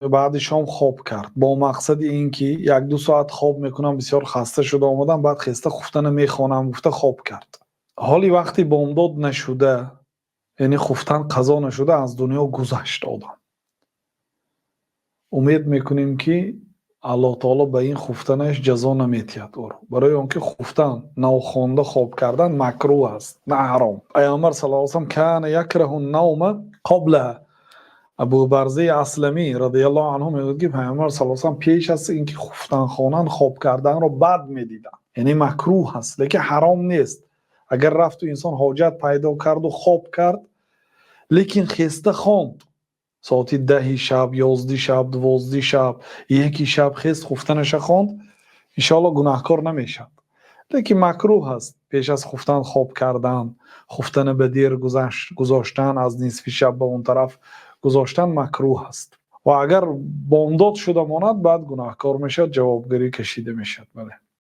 بعد شام خواب کرد با مقصد این که یک دو ساعت خواب میکنم، بسیار خسته شده آمدم، بعد خسته خفتن میخوانم گفته خواب کرد. حالی وقتی بامداد نشده، یعنی خفتن قضا نشده، از دنیا گذشت آدم. امید میکنیم که الله تعالی به این خفتنش جزا نمیتید او را، برای آنکه خفتن ناخوانده خواب کردن مکروه است نه حرام. پیامبر صلی الله علیه و سلم کان یکره النوم قبل. ابو برزه اسلمی رضی الله عنه میگه که پیامبر صلی الله علیه و سلم پیش از اینکه خفتن خوانن خواب کردن رو بد میدیدن، یعنی مکروه است لیکن حرام نیست. اگر رفت و انسان حاجت پیدا کرد و خواب کرد لیکن خسته خواند ساعت 10 شب، 11 شب، 12 شب، 1 شب خست خفتنش خواند، انشاءالله گناهکار نمیشد. لیکن مکروه است پیش از خفتن خواب کردن، خفتن به دیر گذاشتن، از نصف شب به اون طرف گذاشتن مکروه است و اگر بامداد شده ماند بعد گناهکار میشد، جوابگری کشیده میشد. بله.